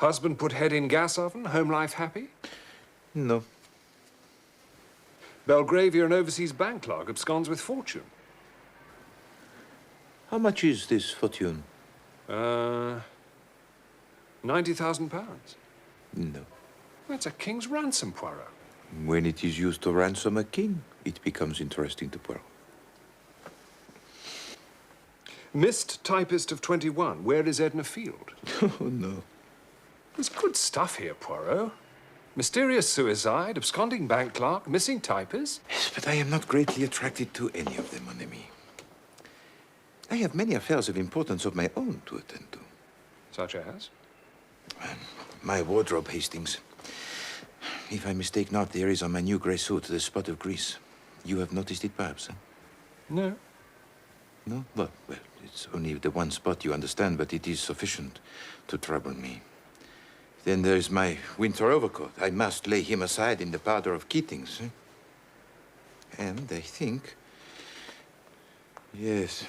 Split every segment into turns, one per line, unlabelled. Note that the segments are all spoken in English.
Husband put head in gas oven, home life happy?
No.
Belgravia, overseas bank clerk, absconds with fortune.
How much is this fortune?
£90,000.
No.
That's a king's ransom, Poirot.
When it is used to ransom a king, it becomes interesting to Poirot.
Missed typist of 21. Where is Edna Field?
Oh, no.
There's good stuff here, Poirot. Mysterious suicide, absconding bank clerk, missing typist.
Yes, but I am not greatly attracted to any of them, mon ami. I have many affairs of importance of my own to attend to.
Such as?
My wardrobe, Hastings. If I mistake not, there is on my new grey suit the spot of grease. You have noticed it, perhaps, eh?
No.
No? Well, it's only the one spot, you understand, but it is sufficient to trouble me. Then there's my winter overcoat. I must lay him aside in the powder of Keating's. Eh? And I think... Yes,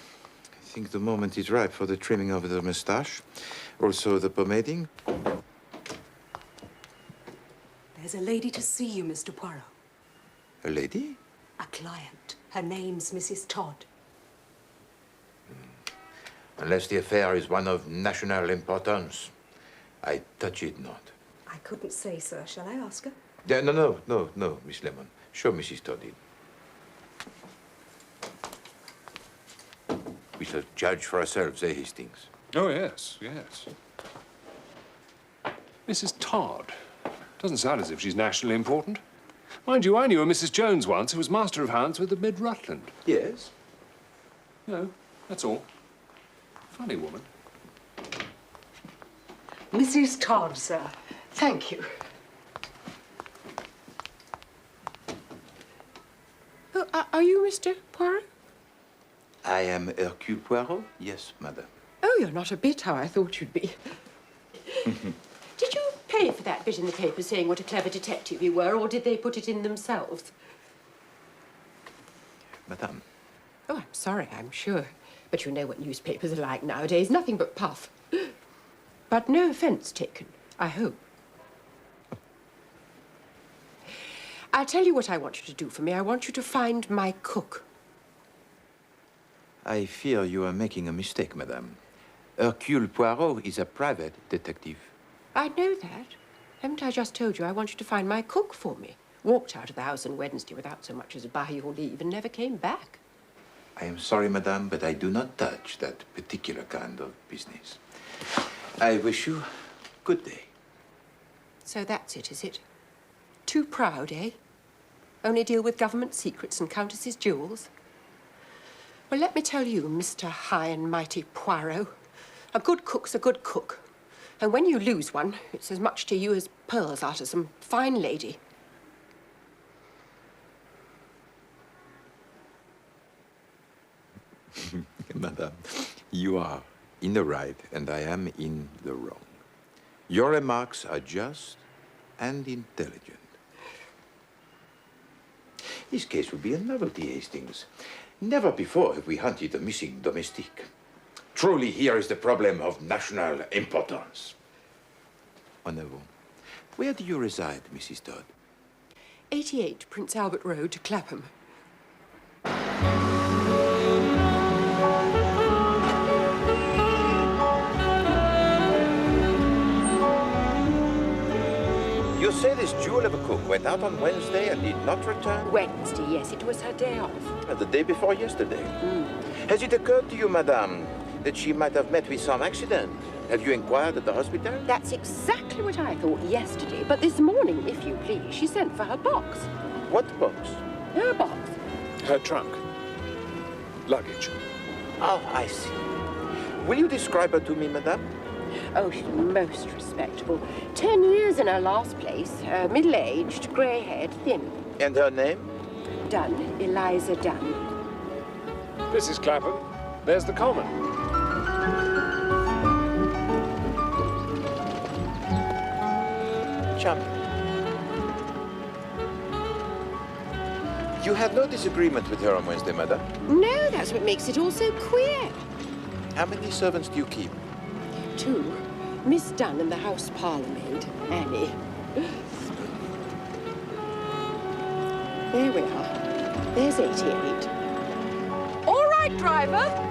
I think the moment is ripe for the trimming of the moustache. Also the pomading.
There's a lady to see you, Mr. Poirot.
A lady?
A client. Her name's Mrs. Todd.
Unless the affair is one of national importance, I touch it not.
I couldn't say, sir. Shall I ask her?
Yeah, no, Miss Lemon. Show Mrs. Todd in. We shall judge for ourselves, eh, Hastings?
Oh, yes, yes. Mrs. Todd. Doesn't sound as if she's nationally important. Mind you, I knew a Mrs. Jones once who was master of hounds with the Mid-Rutland.
Yes.
No, that's all. Funny woman.
Mrs. Todd, sir. Thank you.
Oh, are you Mr. Poirot?
I am Hercule Poirot? Yes, madam.
Oh, you're not a bit how I thought you'd be.
Did you pay for that bit in the paper saying what a clever detective you were, or did they put it in themselves?
Madame.
Oh, I'm sorry, I'm sure. But you know what newspapers are like nowadays. Nothing but puff. But no offence taken, I hope. I'll tell you what I want you to do for me. I want you to find my cook.
I fear you are making a mistake, madame. Hercule Poirot is a private detective.
I know that. Haven't I just told you I want you to find my cook for me? Walked out of the house on Wednesday without so much as by your leave and never came back.
I am sorry, madame, but I do not touch that particular kind of business. I wish you good day.
So that's it, is it? Too proud, eh? Only deal with government secrets and countesses' jewels? Well, let me tell you, Mr. High and Mighty Poirot, a good cook's a good cook. And when you lose one, it's as much to you as pearls out of some fine lady.
Madame, you are in the right and I am in the wrong. Your remarks are just and intelligent. This case will be a novelty, Hastings. Never before have we hunted a missing domestique. Truly, here is the problem of national importance. En avant. Where do you reside, Mrs. Todd?
88 Prince Albert Road, Clapham.
You say this jewel of a cook went out on Wednesday and did not return?
Wednesday, yes, it was her day off.
The day before yesterday. Has it occurred to you, madame, that she might have met with some accident? Have you inquired at the hospital?
That's exactly what I thought yesterday. But this morning, if you please, she sent for her box.
What box?
Her box.
Her trunk. Luggage.
Oh, I see. Will you describe her to me, madame?
Oh, she's most respectable. 10 years in her last place. Middle-aged, grey-haired, thin.
And her name?
Dunn. Eliza Dunn.
This is Clapham. There's the common.
Charming. You had no disagreement with her on Wednesday, madame?
No, that's what makes it all so queer.
How many servants do you keep?
2.
Miss Dunn and the house parlourmaid, Annie. There we are. There's 88. All right, driver.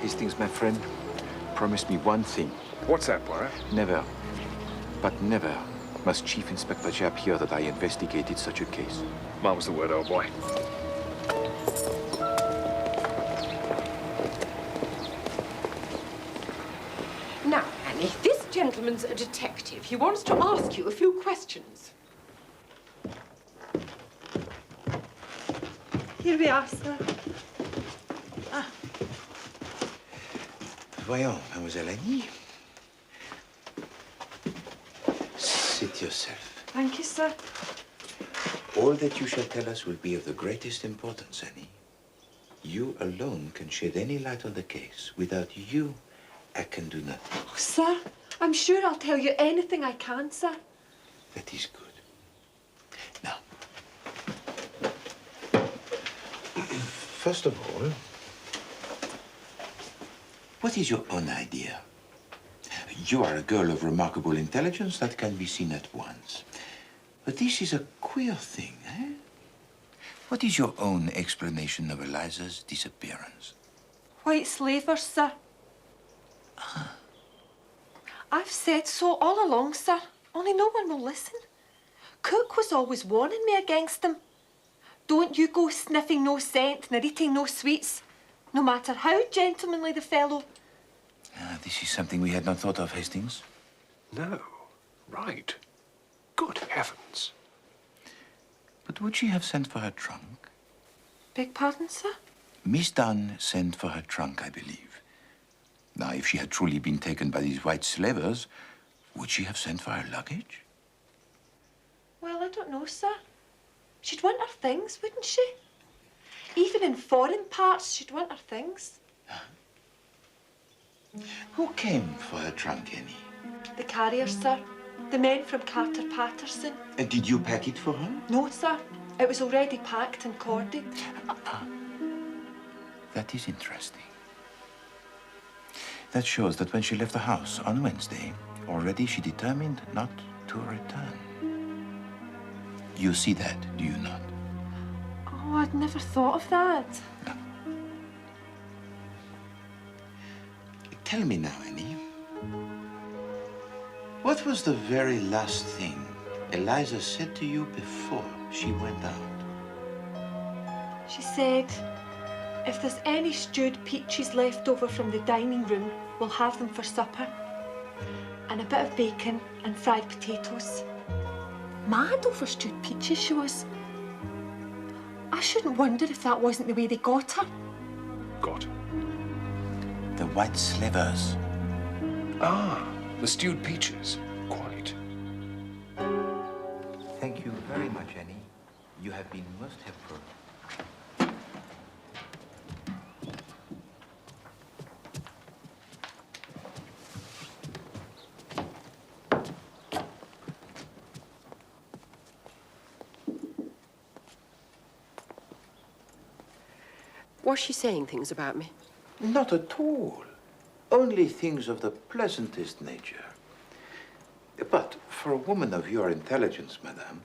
Hastings, my friend, promise me one thing.
What's that, Poirot?
Never, but never must Chief Inspector Japp hear that I investigated such a case.
Marvel's the word, old boy.
Now, Annie, this gentleman's a detective. He wants to ask you a few questions.
Here we are, sir.
Voyons, Mademoiselle Annie. Sit yourself.
Thank you, sir.
All that you shall tell us will be of the greatest importance, Annie. You alone can shed any light on the case. Without you, I can do nothing.
Oh, sir, I'm sure I'll tell you anything I can, sir.
That is good. Now, first of all, what is your own idea? You are a girl of remarkable intelligence that can be seen at once. But this is a queer thing, eh? What is your own explanation of Eliza's disappearance?
White slavers, sir. I've said so all along, sir. Only no one will listen. Cook was always warning me against them. Don't you go sniffing no scent nor eating no sweets, no matter how gentlemanly the fellow.
This is something we had not thought of, Hastings.
No. Right. Good heavens.
But would she have sent for her trunk?
Beg pardon, sir?
Miss Dunn sent for her trunk, I believe. Now, if she had truly been taken by these white slavers, would she have sent for her luggage?
Well, I don't know, sir. She'd want her things, wouldn't she? Even in foreign parts, she'd want her things.
Who came for her trunk, Annie?
The carriers, sir. The men from Carter Patterson.
And did you pack it for her?
No, sir. It was already packed and corded.
That is interesting. That shows that when she left the house on Wednesday, already she determined not to return. You see that, do you not?
Oh, I'd never thought of that.
No. Tell me now, Annie. What was the very last thing Eliza said to you before she went out?
She said, if there's any stewed peaches left over from the dining room, we'll have them for supper. And a bit of bacon and fried potatoes. Mad over stewed peaches, she was. I shouldn't wonder if that wasn't the way they got her.
Got her.
The white slavers.
Ah, the stewed peaches. Quite.
Thank you very much, Annie. You have been most helpful.
Was she saying things about me?
Not at all. Only things of the pleasantest nature. But for a woman of your intelligence, madame,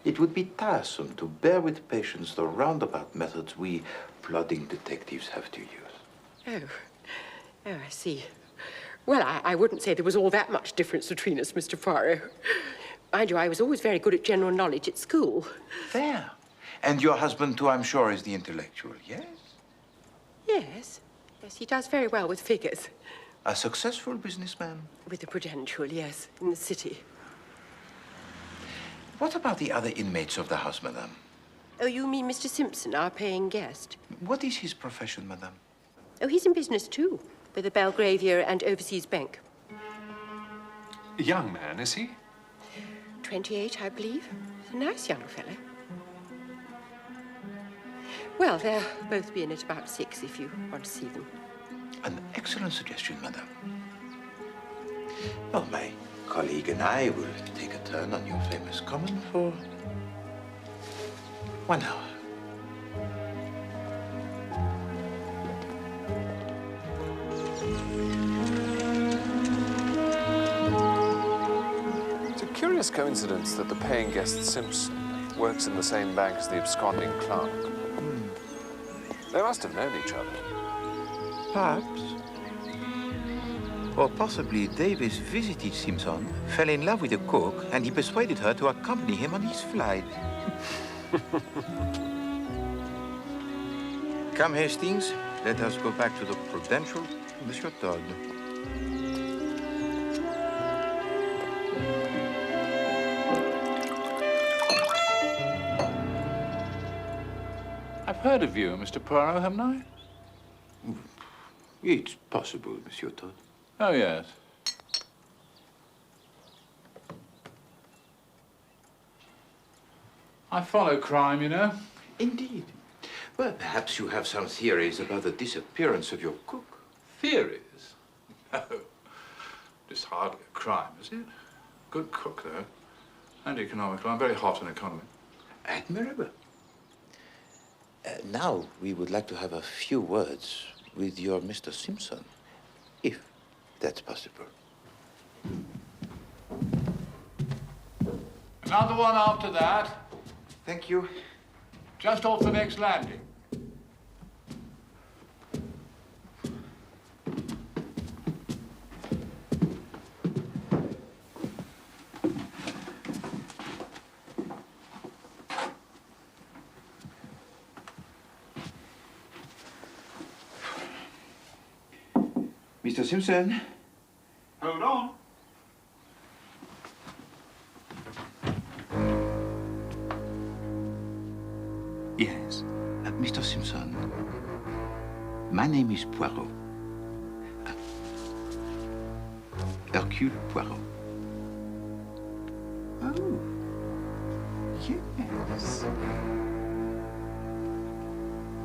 it would be tiresome to bear with patience the roundabout methods we plodding detectives have to use.
Oh, I see. Well, I wouldn't say there was all that much difference between us, Mr. Poirot. Mind you, I was always very good at general knowledge at school.
There. And your husband, too, I'm sure, is the intellectual, yes?
Yes. Yes, he does very well with figures.
A successful businessman?
With the Prudential, yes, in the city.
What about the other inmates of the house, madame?
Oh, you mean Mr. Simpson, our paying guest?
What is his profession, madame?
Oh, he's in business, too, with the Belgravia and Overseas Bank.
A young man, is he?
28, I believe. He's a nice young fellow. Well, they'll both be in at about 6 if you want to see them.
An excellent suggestion, madame. Well, my colleague and I will take a turn on your famous common for 1 hour.
It's a curious coincidence that the paying guest Simpson works in the same bank as the absconding clerk. They must have known each other.
Perhaps. Or possibly Davis visited Simpson, fell in love with the cook, and he persuaded her to accompany him on his flight. Come, Hastings. Let us go back to the Prudential, Monsieur Todd.
I've heard of you, Mr. Poirot, haven't I?
It's possible, Monsieur Todd.
Oh, yes. I follow crime, you know.
Indeed. Well, perhaps you have some theories about the disappearance of your cook.
Theories? No. It's hardly a crime, is it? Good cook, though. And economical. I'm very hot on economy.
Admirable. Now, we would like to have a few words with your Mr. Simpson, if that's possible.
Another one after that.
Thank you.
Just off the next landing.
Mr. Simpson?
Hold on.
Yes. Mr. Simpson, my name is Poirot. Hercule Poirot.
Oh, yes.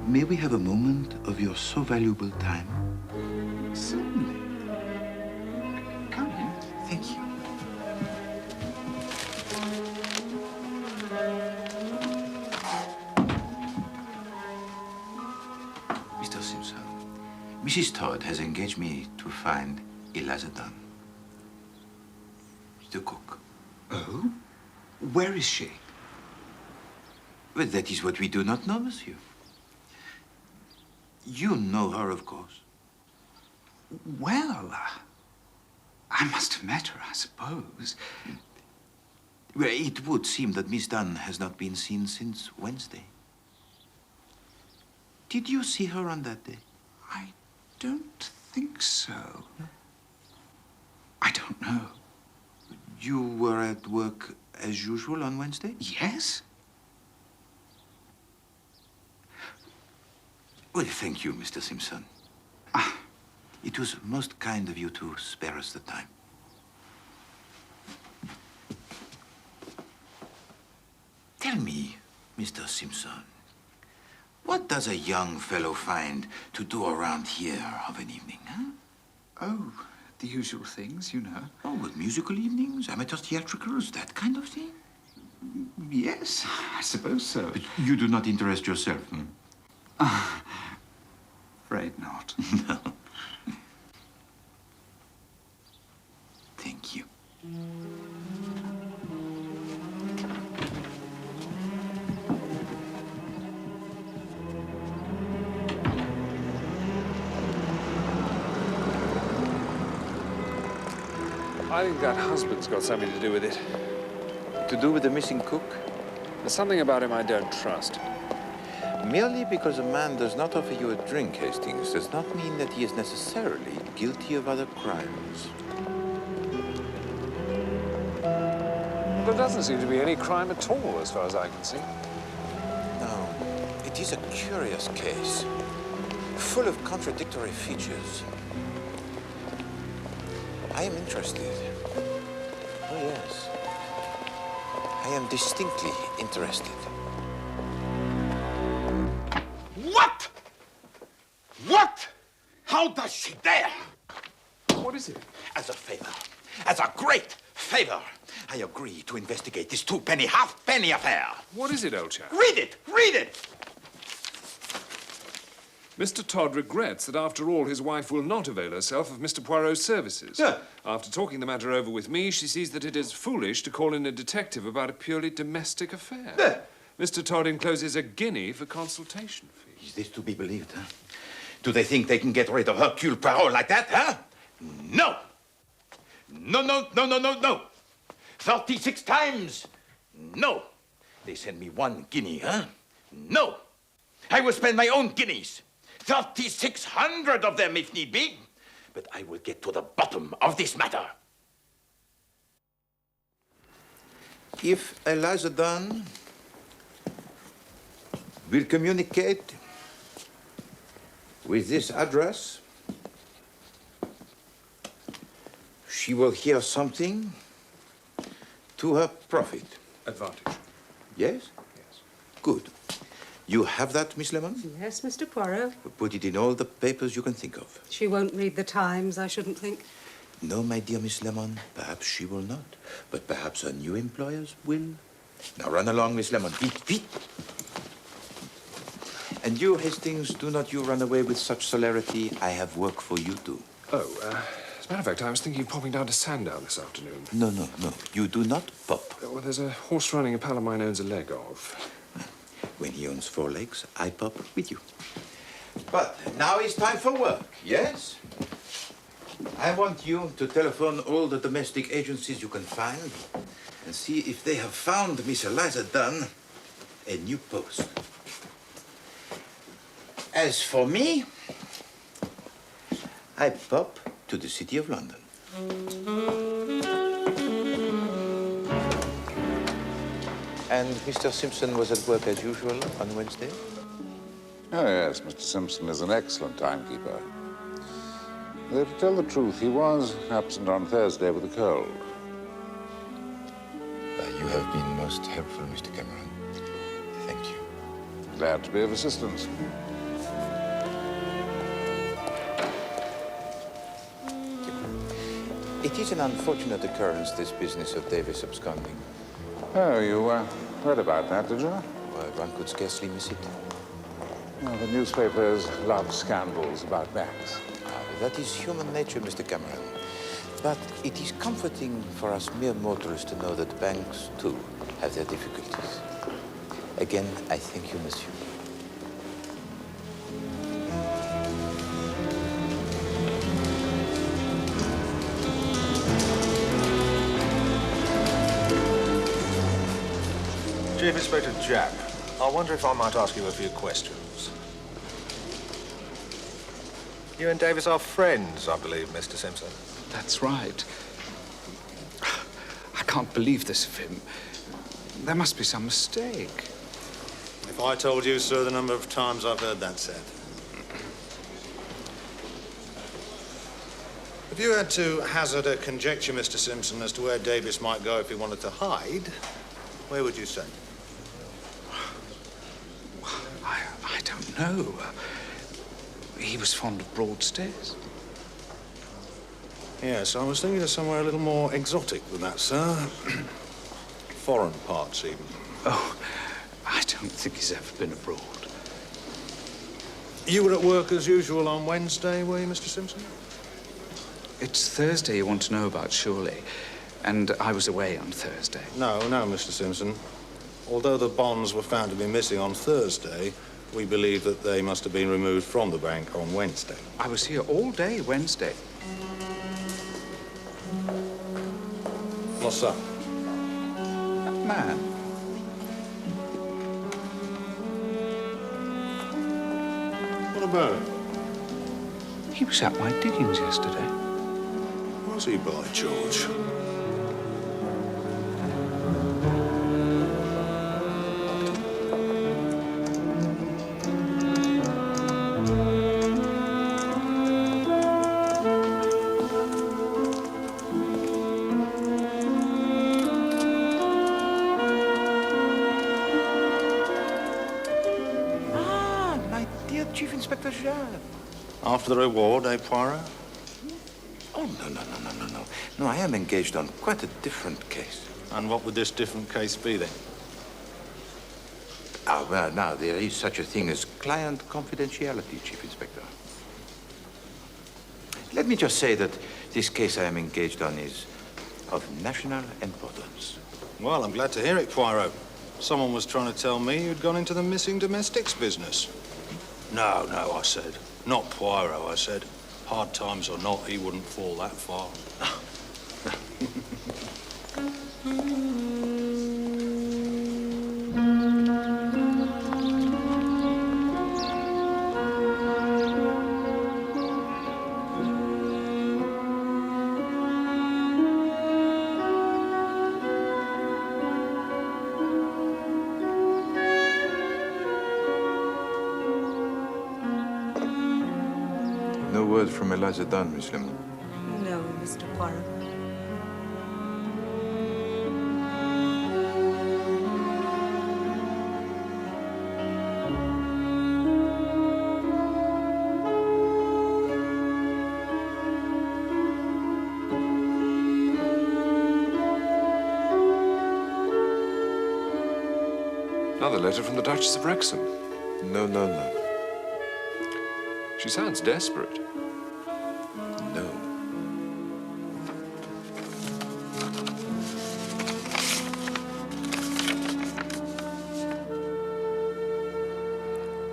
May we have a moment of your so valuable time?
Certainly. Come in.
Thank you. Mr. Simpson, Mrs. Todd has engaged me to find Eliza Dunn, the cook.
Oh? Where is she?
Well, that is what we do not know, monsieur. You know her, of course.
Well, I must have met her, I suppose.
Well, it would seem that Miss Dunn has not been seen since Wednesday. Did you see her on that day?
I don't think so. I don't know.
You were at work as usual on Wednesday?
Yes?
Well, thank you, Mr. Simpson. It was most kind of you to spare us the time. Tell me, Mr. Simpson, what does a young fellow find to do around here of an evening, huh?
Oh, the usual things, you know.
Oh, with musical evenings, amateur theatricals, that kind of thing?
Yes, I suppose so.
But you do not interest yourself, hmm?
Afraid not.
No. Thank you.
I think that husband's got something to do with it.
To do with the missing cook?
There's something about him I don't trust.
Merely because a man does not offer you a drink, Hastings, does not mean that he is necessarily guilty of other crimes.
Well, there doesn't seem to be any crime at all, as far as I can see.
No, it is a curious case, full of contradictory features. I am interested. Oh, yes. I am distinctly interested. What? How does she dare?
What is it?
As a favor, as a great favor, I agree to investigate this two-penny, half-penny affair.
What is it, old chap?
Read it! Read it!
Mr. Todd regrets that after all his wife will not avail herself of Mr. Poirot's services.
Yeah.
After talking the matter over with me, she sees that it is foolish to call in a detective about a purely domestic affair.
Yeah.
Mr. Todd encloses a guinea for consultation fee.
Is this to be believed, huh? Do they think they can get rid of Hercule Poirot like that, huh? No! No, no, no, no, no, no! 36 times! No! They send me 1 guinea, huh? No! I will spend my own guineas. 3,600 of them, if need be. But I will get to the bottom of this matter. If Eliza Dunn will communicate with this address, she will hear something to her profit.
Advantage.
Yes?
Yes.
Good. You have that, Miss Lemon?
Yes, Mr. Poirot.
Put it in all the papers you can think of.
She won't read the Times, I shouldn't think.
No, my dear Miss Lemon, perhaps she will not. But perhaps her new employers will. Now run along, Miss Lemon. Vite, vite. And you, Hastings, do not you run away with such celerity. I have work for you too.
Oh, as a matter of fact, I was thinking of popping down to Sandown this afternoon.
No, no, no. You do not pop.
Well, there's a horse running a pal of mine owns a leg of.
When he owns 4 legs, I pop with you. But now it's time for work, yes? I want you to telephone all the domestic agencies you can find and see if they have found Miss Eliza Dunn a new post. As for me, I pop to the City of London. And Mr. Simpson was at work as usual on Wednesday?
Oh, yes, Mr. Simpson is an excellent timekeeper. Though, to tell the truth, he was absent on Thursday with a cold.
You have been most helpful, Mr. Cameron. Thank you.
Glad to be of assistance.
It is an unfortunate occurrence, this business of Davis absconding.
Oh, you read about that, did you?
Well, one could scarcely miss it.
Well, the newspapers love scandals about banks.
That is human nature, Mr. Cameron. But it is comforting for us mere mortals to know that banks, too, have their difficulties. Again, I thank you, monsieur.
Chief Inspector Jack, I wonder if I might ask you a few questions. You and Davis are friends, I believe, Mr. Simpson.
That's right. I can't believe this of him. There must be some mistake.
If I told you, sir, the number of times I've heard that said. If you had to hazard a conjecture, Mr. Simpson, as to where Davis might go if he wanted to hide, where would you say?
I don't know. He was fond of Broadstairs.
Yes, I was thinking of somewhere a little more exotic than that, sir. Foreign parts, even.
Oh, I don't think he's ever been abroad.
You were at work as usual on Wednesday, were you, Mr. Simpson?
It's Thursday you want to know about, surely. And I was away on Thursday.
No, Mr. Simpson. Although the bonds were found to be missing on Thursday, we believe that they must have been removed from the bank on Wednesday.
I was here all day Wednesday.
What's up?
That man.
What about it?
He was at my diggings yesterday.
Was he, by George?
Ah, my dear Chief Inspector Jean.
After the reward, eh, Poirot?
Oh, no. No, I am engaged on quite a different case.
And what would this different case be, then?
Ah, well, now, there is such a thing as client confidentiality, Chief Inspector. Let me just say that this case I am engaged on is of national importance.
Well, I'm glad to hear it, Poirot. Someone was trying to tell me you'd gone into the missing domestics business. No, I said. Not Poirot, I said. Hard times or not, he wouldn't fall that far.
No word from Eliza Dunn, Miss Lemon.
No, Mr. Poirot.
Another letter from the Duchess of Wrexham.
No.
She sounds desperate.
No.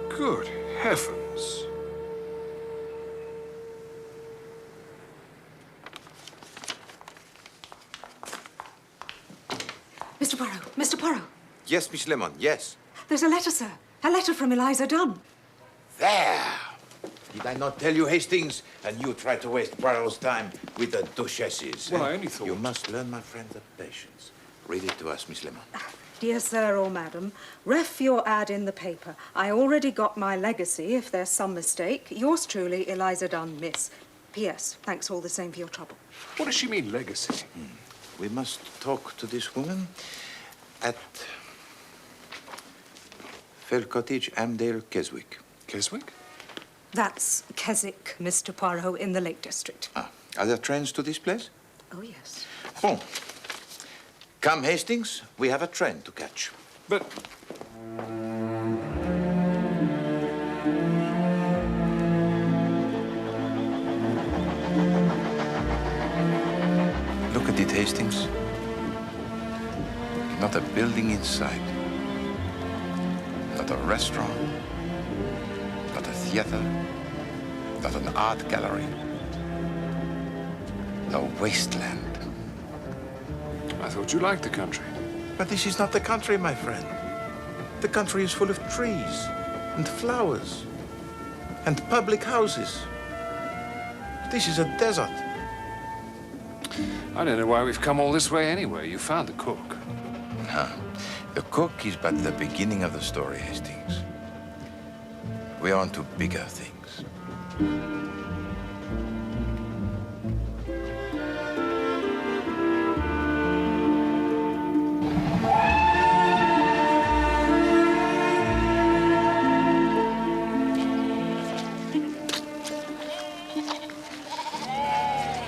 Good heavens.
Mr. Poirot, Mr. Poirot.
Yes, Miss Lemon, yes.
There's a letter, sir. A letter from Eliza Dunn.
There! Did I not tell you, Hastings? And you try to waste Poirot's time with the duchesses.
Well,
eh?
I only thought...
You must learn, my friend, the patience. Read it to us, Miss Lemon.
Dear sir or madam, ref your ad in the paper. I already got my legacy, if there's some mistake. Yours truly, Eliza Dunn, miss. P.S. Thanks all the same for your trouble.
What does she mean, legacy?
We must talk to this woman at Fell Cottage, Amdale, Keswick.
Keswick?
That's Keswick, Mr. Poirot, in the Lake District.
Ah, are there trains to this place?
Oh, yes.
Bon. Come, Hastings. We have a train to catch.
But...
Look at it, Hastings. Not a building in sight. Not a restaurant. Not a theater. Not an art gallery. A wasteland.
I thought you liked the country.
But this is not the country, my friend. The country is full of trees and flowers and public houses. This is a desert.
I don't know why we've come all this way anyway. You found the cook.
No, the cook is but the beginning of the story, Hastings. We are on to bigger things.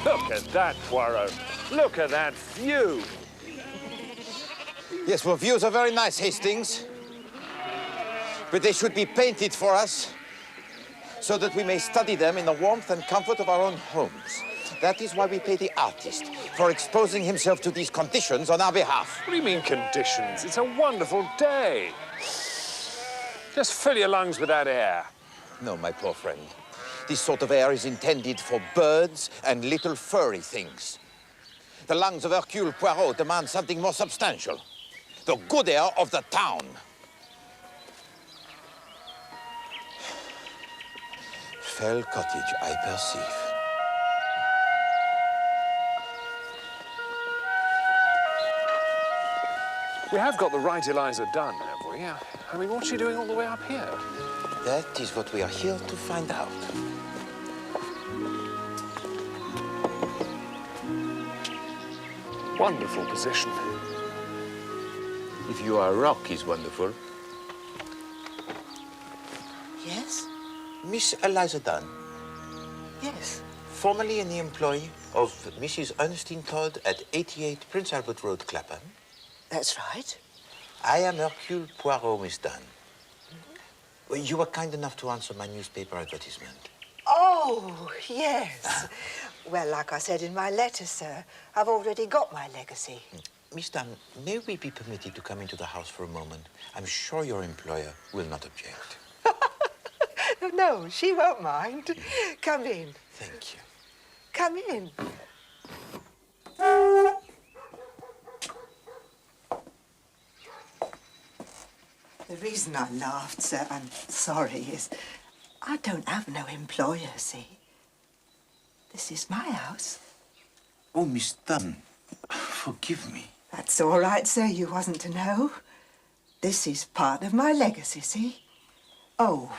Look at that, Poirot. Look at that view.
Yes, well, views are very nice, Hastings. But they should be painted for us so that we may study them in the warmth and comfort of our own homes. That is why we pay the artist for exposing himself to these conditions on our behalf.
What do you mean conditions? It's a wonderful day. Just fill your lungs with that air.
No, my poor friend. This sort of air is intended for birds and little furry things. The lungs of Hercule Poirot demand something more substantial. The good air of the town. Fell Cottage, I perceive.
We have got the right Eliza Dunn, have we? I mean, what's she doing all the way up here?
That is what we are here to find out.
Wonderful position.
If you are rock is wonderful.
Yes? Miss Eliza Dunn, Yes. Formerly in the employ of Mrs. Ernestine Todd at 88 Prince Albert Road, Clapham.
That's right.
I am Hercule Poirot, Miss Dunn. Well, you were kind enough to answer my newspaper advertisement.
Oh, yes. Well, like I said in my letter, sir, I've already got my legacy.
Miss Dunn, may we be permitted to come into the house for a moment? I'm sure your employer will not object.
No, she won't mind. Come in.
Thank you.
Come in. The reason I laughed, sir, I'm sorry, is I don't have no employer, see? This is my house.
Oh, Miss Dunn, forgive me.
That's all right, sir. You wasn't to know. This is part of my legacy, see? Oh,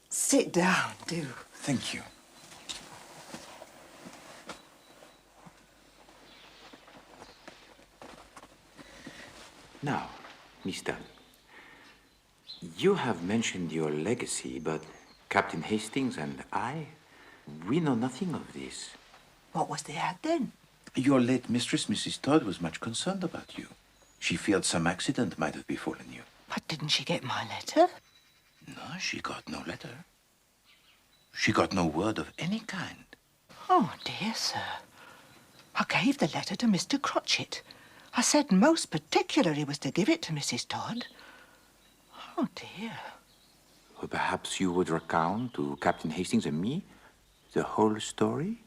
sit down, do.
Thank you. Now, Miss Dunn, you have mentioned your legacy, but Captain Hastings and I, we know nothing of this.
What was the ad then?
Your late mistress, Mrs. Todd, was much concerned about you. She feared some accident might have befallen you.
But didn't she get my letter?
No, she got no letter. She got no word of any kind.
Oh, dear, sir. I gave the letter to Mr. Crotchet. I said most particular he was to give it to Mrs. Todd. Oh, dear.
Well, perhaps you would recount to Captain Hastings and me the whole story?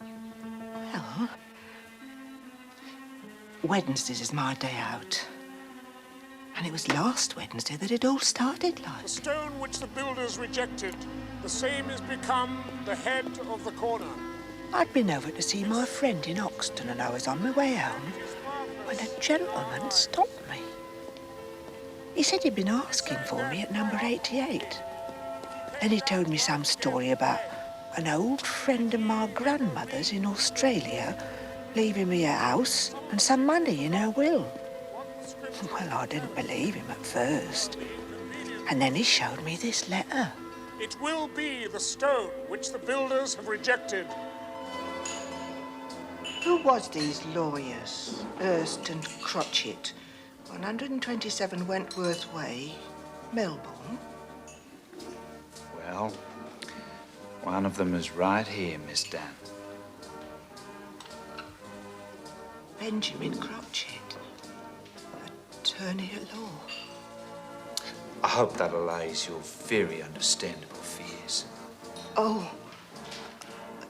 Well, Wednesdays is my day out. And it was last Wednesday that it all started like.
The stone which the builders rejected, the same has become the head of the corner.
I'd been over to see my friend in Oxton and I was on my way home when a gentleman stopped me. He said he'd been asking for me at number 88. Then he told me some story about an old friend of my grandmother's in Australia leaving me a house and some money in her will. Well, I didn't believe him at first. And then he showed me this letter.
It will be the stone which the builders have rejected.
Who was these lawyers, Hurst and Crotchet, 127 Wentworth Way, Melbourne?
Well, one of them is right here, Miss Dunn.
Benjamin Crotchet, attorney at law.
I hope that allays your very understandable fears.
Oh,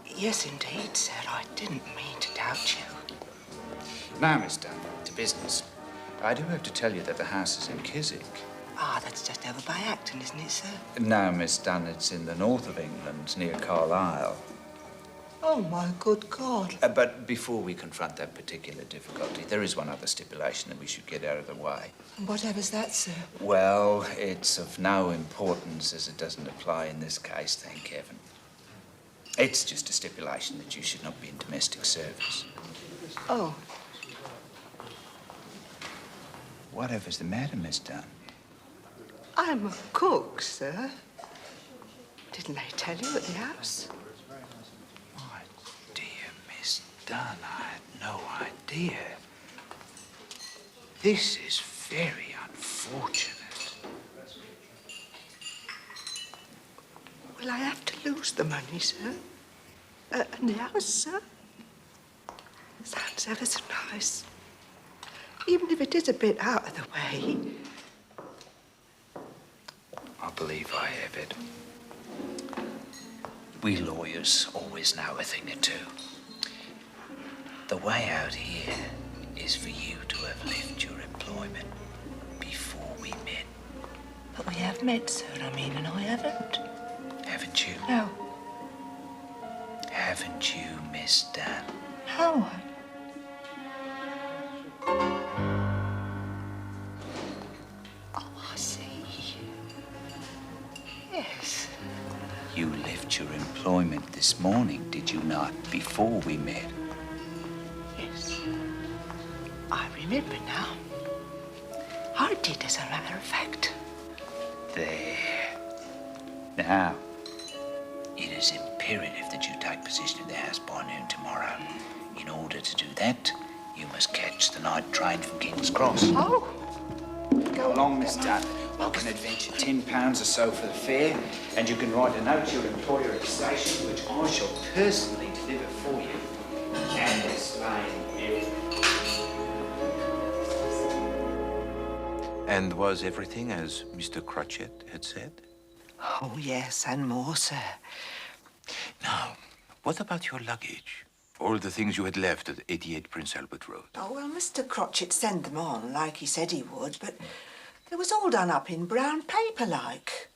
yes, indeed, sir. I didn't mean to doubt you.
Now, Miss Dunn, to business. I do have to tell you that the house is in Chiswick.
Ah, that's just over by Acton, isn't it, sir?
No, Miss Dunn, it's in the north of England, near Carlisle.
Oh, my good God.
But before we confront that particular difficulty, there is one other stipulation that we should get out of the way.
Whatever's that, sir?
Well, it's of no importance as it doesn't apply in this case, thank heaven. It's just a stipulation that you should not be in domestic service.
Oh.
Whatever's the matter, Miss Dunn?
I'm a cook, sir. Didn't they tell you at the house?
My dear Miss Dunn, I had no idea. This is very unfortunate.
Will I have to lose the money, sir? And the house, sir? Sounds ever so nice. Even if it is a bit out of the way.
I believe I have it. We lawyers always know a thing or two. The way out here is for you to have left your employment before we met.
But we have met, sir, I mean, and I haven't.
Haven't you?
No.
Haven't you, Miss Dunn?
No. Oh, I see. Yes.
You left your employment this morning, did you not, before we met?
Yes. I remember now. I did, as a matter of fact.
There. Now, it is imperative imperative that you take possession of the house by noon tomorrow. In order to do that, you must catch the night train from King's Cross.
Oh.
Go along, Miss Tutt. I can advance you £10 or so for the fare, and you can write a note to your employer at the station, which I shall personally deliver for you and explain everything.
And was everything as Mr. Crotchet had said?
Oh, yes, and more, sir.
Now, what about your luggage? All the things you had left at 88 Prince Albert Road.
Oh, well, Mr. Crotchet sent them on, like he said he would, but it was all done up in brown paper, like.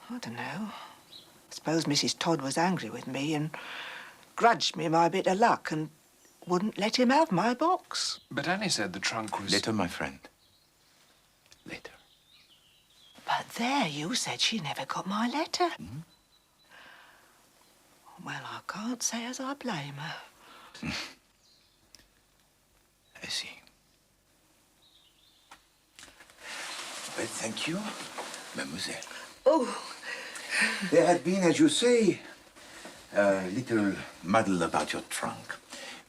I don't know. I suppose Mrs. Todd was angry with me and grudged me my bit of luck and wouldn't let him have my box.
But Annie said the trunk was...
Later, my friend. Later.
But there, you said she never got my letter.
Hmm?
Well, I can't say as I blame her.
I see. Well, thank you, mademoiselle.
Oh.
There had been, as you say, a little muddle about your trunk,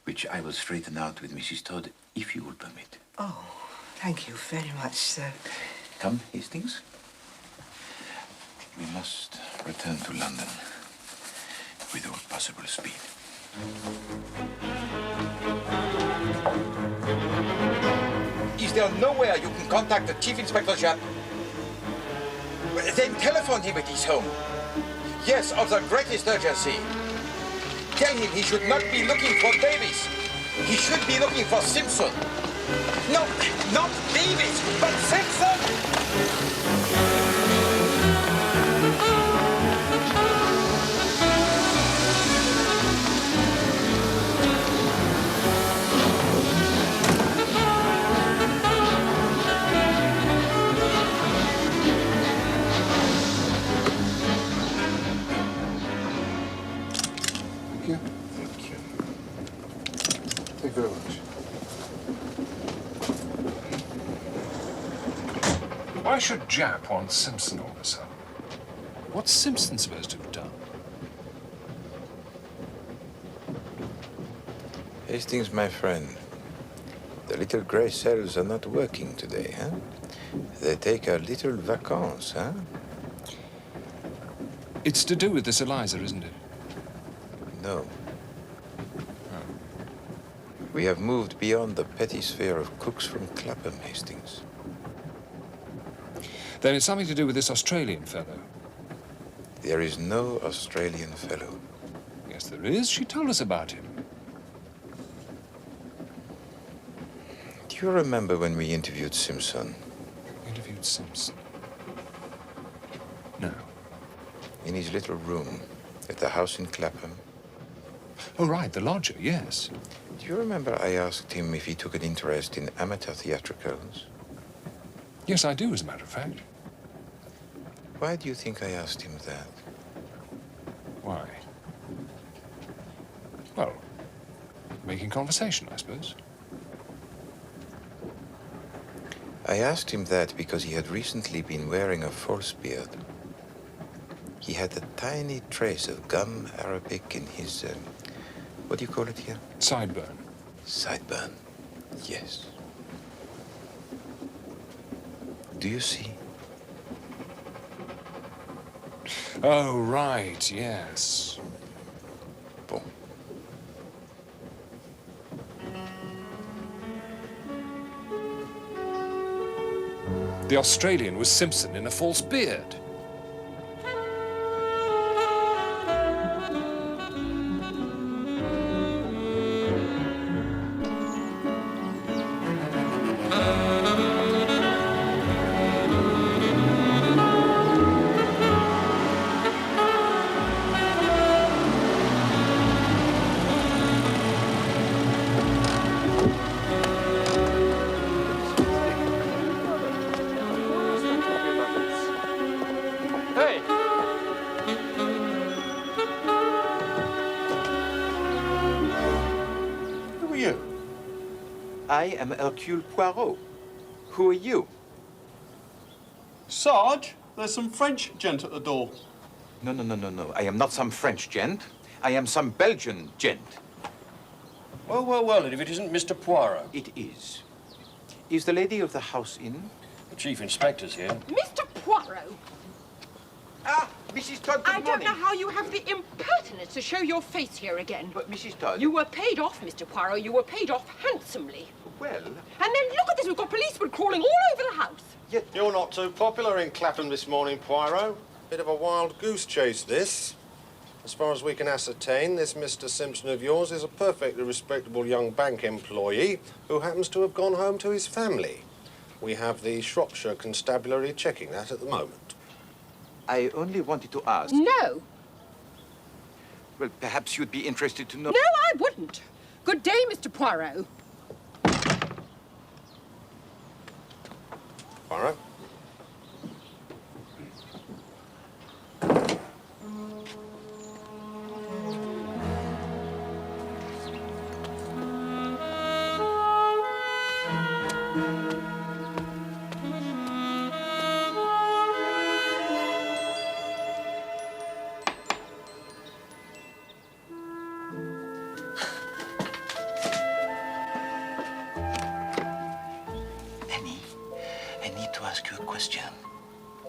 which I will straighten out with Mrs. Todd, if you will permit.
Oh, thank you very much, sir.
Come, Hastings. We must return to London with all possible speed.
Is there nowhere you can contact the Chief Inspector Japp? Then telephone him at his home. Yes, of the greatest urgency. Tell him he should not be looking for Davis. He should be looking for Simpson. No, not Davis, but Simpson!
Thank you very much. Why should Japp want Simpson all of a sudden? What's Simpson supposed to have done?
Hastings, my friend, the little grey cells are not working today, huh? They take a little vacances, huh?
It's to do with this Eliza, isn't it?
No. We have moved beyond the petty sphere of cooks from Clapham, Hastings.
Then it's something to do with this Australian fellow.
There is no Australian fellow.
Yes, there is. She told us about him.
Do you remember when we interviewed Simpson?
Interviewed Simpson? No.
In his little room at the house in Clapham.
Oh, right, the lodger, yes.
Do you remember I asked him if he took an interest in amateur theatricals?
Yes, I do, as a matter of fact.
Why do you think I asked him that?
Why? Well, making conversation, I suppose.
I asked him that because he had recently been wearing a false beard. He had a tiny trace of gum arabic in his, what do you call it here?
Sideburn.
Sideburn, yes. Do you see?
Oh, right, yes.
Bon.
The Australian was Simpson in a false beard.
I am Hercule Poirot. Who are you?
Sarge, there's some French gent at the door.
No, no, no, no, no. I am not some French gent. I am some Belgian gent.
Well, well, well, and if it isn't Mr. Poirot?
It is. Is the lady of the house in?
The Chief Inspector's here.
Mr. Poirot!
Ah, Mrs. Todd, good
I don't know how you have the impertinence to show your face here again.
But, Mrs. Todd...
You were paid off, Mr. Poirot. You were paid off handsomely.
Well...
And then look at this. We've got policemen crawling all over the house.
Yet...
You're not too popular in Clapham this morning, Poirot. Bit of a wild goose chase, this. As far as we can ascertain, this Mr. Simpson of yours is a perfectly respectable young bank employee who happens to have gone home to his family. We have the Shropshire Constabulary checking that at the moment.
I only wanted to ask...
No.
Well, perhaps you'd be interested to know...
No, I wouldn't. Good day, Mr. Poirot.
Poirot?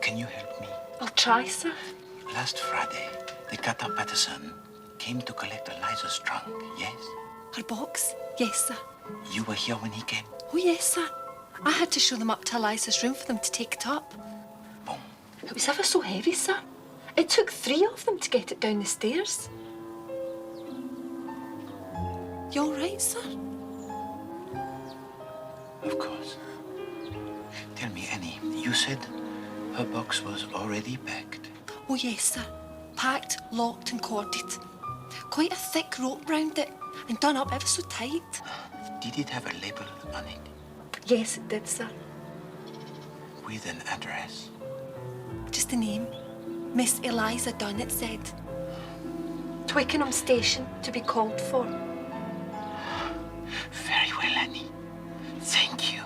Can you help me?
I'll try, sir.
Last Friday, the Cutter Patterson came to collect Eliza's trunk, yes?
Her box? Yes, sir.
You were here when he came?
Oh, yes, sir. I had to show them up to Eliza's room for them to take it up.
Boom.
It was ever so heavy, sir. It took 3 of them to get it down the stairs. You all right, sir?
Of course. Tell me, Annie, you said her box was already packed.
Oh, yes, sir. Packed, locked and corded. Quite a thick rope round it and done up ever so tight.
Did it have a label on it?
Yes, it did, sir.
With an address?
Just a name. Miss Eliza Dunn, it said. Twickenham Station, to be called for.
Very well, Annie. Thank you.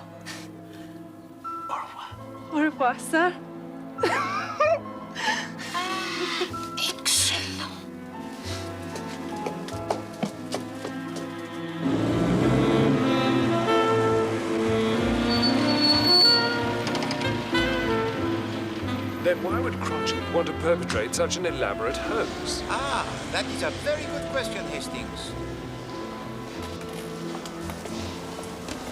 Au revoir.
Au revoir, sir.
Excellent.
Then why would Crotchet want to perpetrate such an elaborate hoax?
Ah, that is a very good question, Hastings.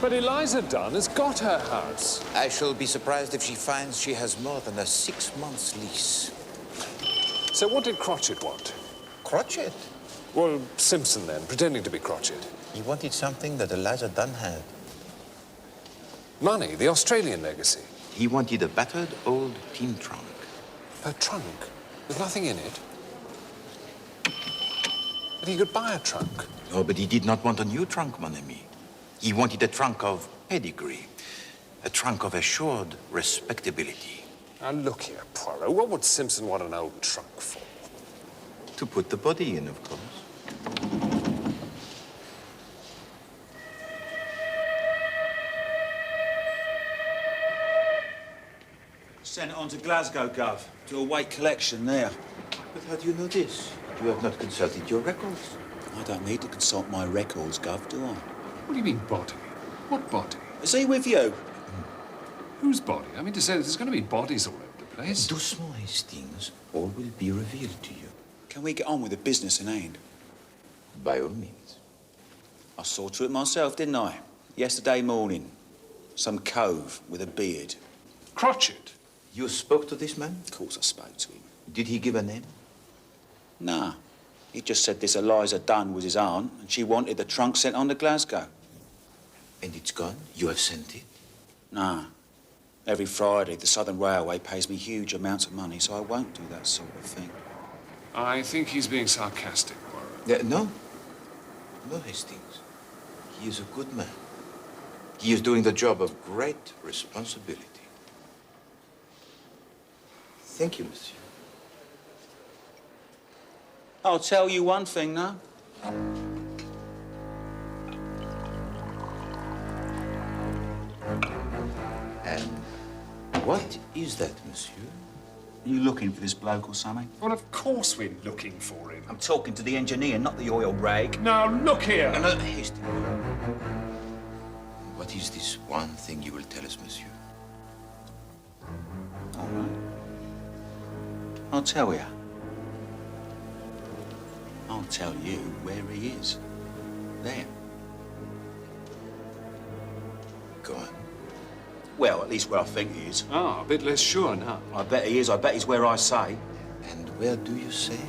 But Eliza Dunn has got her house.
I shall be surprised if she finds she has more than a 6 months lease.
So what did Crotchet want?
Crotchet?
Well, Simpson then, pretending to be Crotchet.
He wanted something that Eliza Dunn had.
Money, the Australian legacy.
He wanted a battered old tin trunk.
Her trunk? There's nothing in it. But he could buy a trunk.
Oh, but he did not want a new trunk, mon ami. He wanted a trunk of pedigree, a trunk of assured respectability.
Now, look here, Poirot. What would Simpson want an old trunk for?
To put the body in, of course.
Sent it on to Glasgow, Gov, to await collection there.
But how do you know this? You have not consulted your records.
I don't need to consult my records, Gov, do I?
What do you mean, body? What body?
Is he with you?
Whose body? I mean to say, there's going to be bodies all over the place.
Doucement, Hastings. All will be revealed to you.
Can we get on with the business in hand?
By all means.
I saw to it myself, didn't I? Yesterday morning. Some cove with a beard.
Crotchet?
You spoke to this man?
Of course I spoke to him.
Did he give a name?
Nah. He just said this Eliza Dunn was his aunt, and she wanted the trunk sent on to Glasgow.
And it's gone? You have sent it?
Nah. Every Friday, the Southern Railway pays me huge amounts of money, so I won't do that sort of thing.
I think he's being sarcastic, Poirot.
No. No, Hastings. He is a good man. He is doing the job of great responsibility. Thank you, monsieur.
I'll tell you one thing now.
And what is that, monsieur?
Are you looking for this bloke or something?
Well, of course we're looking for him.
I'm talking to the engineer, not the oil rag.
Now, look here.
No, Hastings. What is this one thing you will tell us, monsieur?
All right. I'll tell you. I'll tell you where he is. There.
Go on.
Well, at least where I think he is.
Ah, a bit less sure now.
I bet he is. I bet he's where I say.
And where do you say?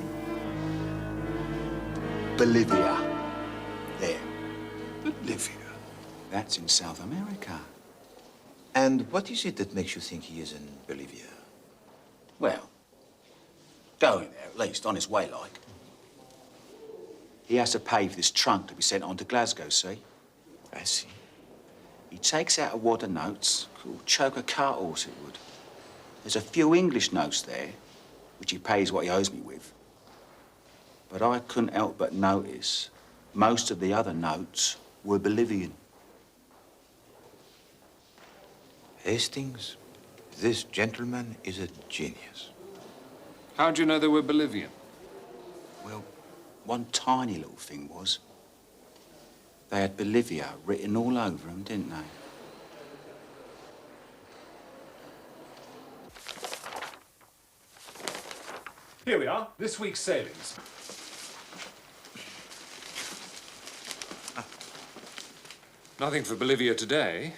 Bolivia. There.
Bolivia.
That's in South America.
And what is it that makes you think he is in Bolivia?
Well, going there, at least, on his way, like. He has to pay for this trunk to be sent on to Glasgow, see?
I see.
He takes out a wad of notes, choke a cart horse it would. There's a few English notes there, which he pays what he owes me with. But I couldn't help but notice most of the other notes were Bolivian.
Hastings, this gentleman is a genius.
How do you know they were Bolivian?
Well, one tiny little thing was, they had Bolivia written all over them, didn't they?
Here we are, this week's savings. Nothing for Bolivia today.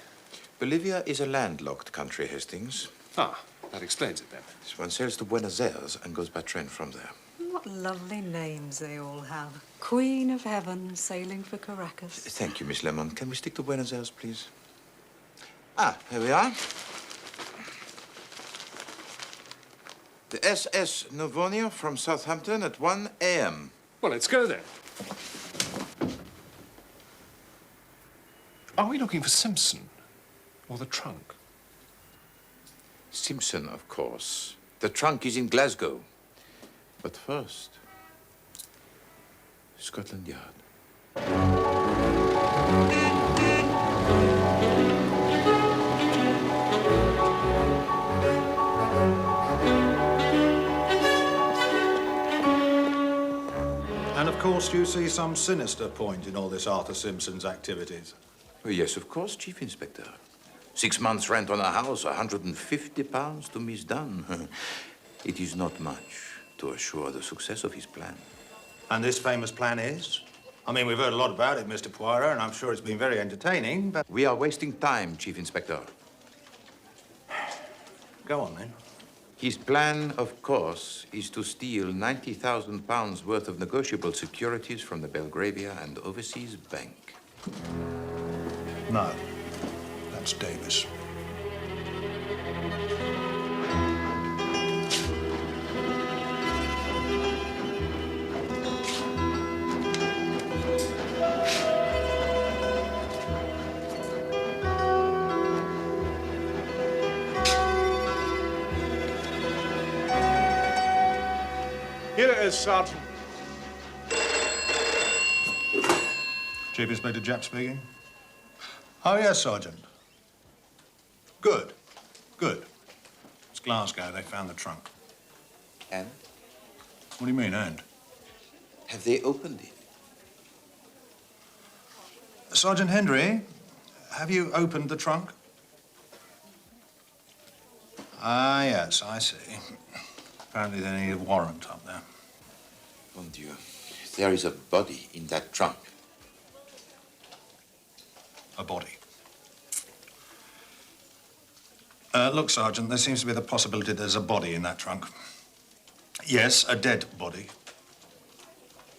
Bolivia is a landlocked country, Hastings.
Ah, that explains it then.
One sails to Buenos Aires and goes by train from there.
What lovely names they all have. Queen of Heaven sailing for Caracas.
Thank you, Miss Lemon. Can we stick to Buenos Aires, please? Ah, here we are. The S01E01 from Southampton at 1 a.m.
Well, let's go then. Are we looking for Simpson or the trunk?
Simpson, of course. The trunk is in Glasgow. But first, Scotland Yard.
And of course, you see some sinister point in all this Arthur Simpson's activities.
Oh, yes, of course, Chief Inspector. 6 months' rent on a house, £150 to Miss Dunn. It is not much to assure the success of his plan.
And this famous plan is? I mean, we've heard a lot about it, Mr. Poirot, and I'm sure it's been very entertaining, but...
We are wasting time, Chief Inspector.
Go on, then.
His plan, of course, is to steal £90,000 worth of negotiable securities from the Belgravia and Overseas Bank.
No, that's Davis.
Here it is, Sergeant.
Chief Inspector Japp speaking. Oh, yes, Sergeant. Good. Good. It's Glasgow. They found the trunk.
And?
What do you mean, and?
Have they opened it?
Sergeant Hendry, have you opened the trunk? Ah, yes, I see. Apparently they need a warrant up there.
Mon Dieu, there is a body in that trunk.
A body. Look, Sergeant, there seems to be the possibility there's a body in that trunk. Yes, a dead body.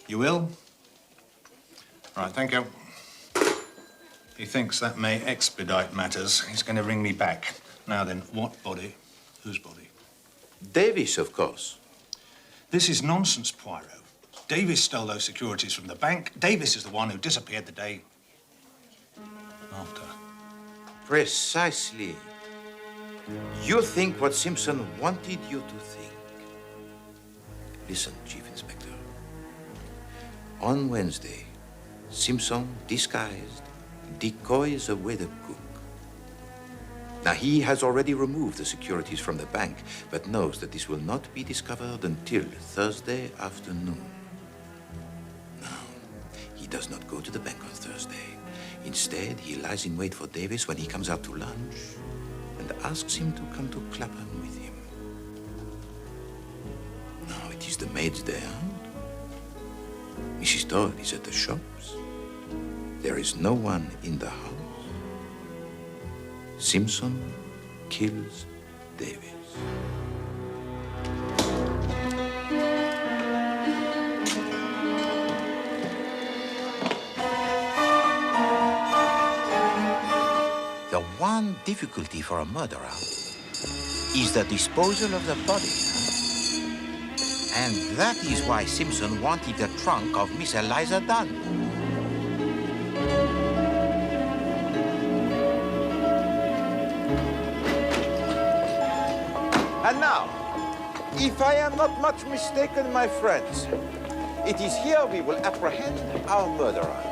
You will? Right, thank you. He thinks that may expedite matters. He's going to ring me back. Now then, what body? Whose body?
Davis, of course.
This is nonsense, Poirot. Davis stole those securities from the bank. Davis is the one who disappeared the day after.
Precisely. You think what Simpson wanted you to think. Listen, Chief Inspector. On Wednesday, Simpson, disguised, decoys away the cook. Now, he has already removed the securities from the bank, but knows that this will not be discovered until Thursday afternoon. Now, he does not go to the bank on Thursday. Instead, he lies in wait for Davis when he comes out to lunch and asks him to come to Clapham with him. Now, it is the maid's day out. Mrs. Todd is at the shops. There is no one in the house. Simpson kills Davis. The one difficulty for a murderer is the disposal of the body. And that is why Simpson wanted the trunk of Miss Eliza Dunn. And now, if I am not much mistaken, my friends, it is here we will apprehend our murderer.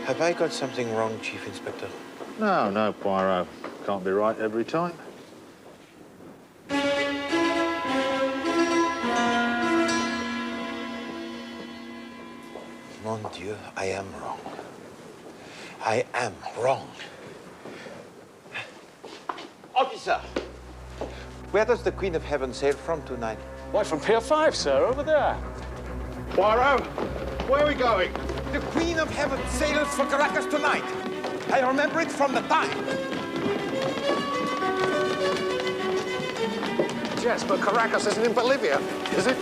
Have I got something wrong, Chief Inspector?
No, no, Poirot. Can't be right every time.
Mon Dieu, I am wrong. I am wrong. Officer, where does the Queen of Heaven sail from tonight?
Why, from Pier 5, sir, over there.
Poirot, where are we going?
The Queen of Heaven sails for Caracas tonight. I remember it from the time.
Yes, but Caracas isn't in Bolivia, is it?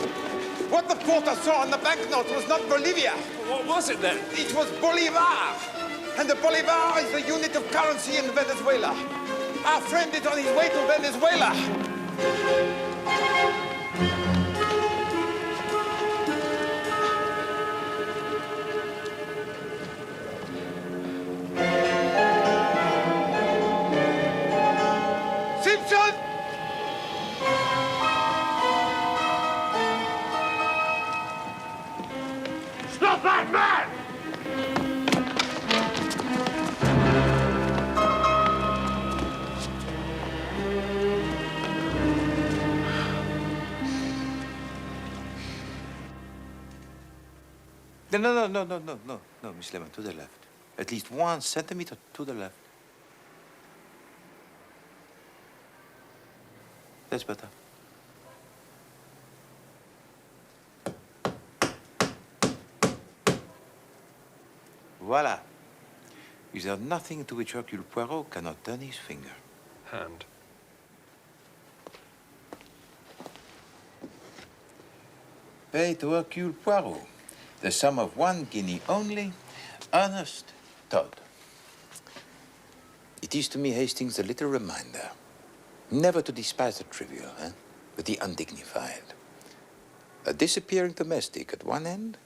What the porter saw on the banknote was not Bolivia.
What was it then?
It was Bolivar. And the Bolivar is the unit of currency in Venezuela. Our friend is on his way to Venezuela. Simpson!
Stop that man!
No, Miss Lemon, to the left. At least 1 centimeter to the left. That's better. Voila. Is there nothing to which Hercule Poirot cannot turn his finger?
Hand.
Pay to Hercule Poirot the sum of 1 guinea only, Ernest Todd. It is to me, Hastings, a little reminder. Never to despise the trivial, but the undignified. A disappearing domestic at one end,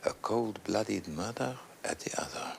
a cold-blooded murder at the other.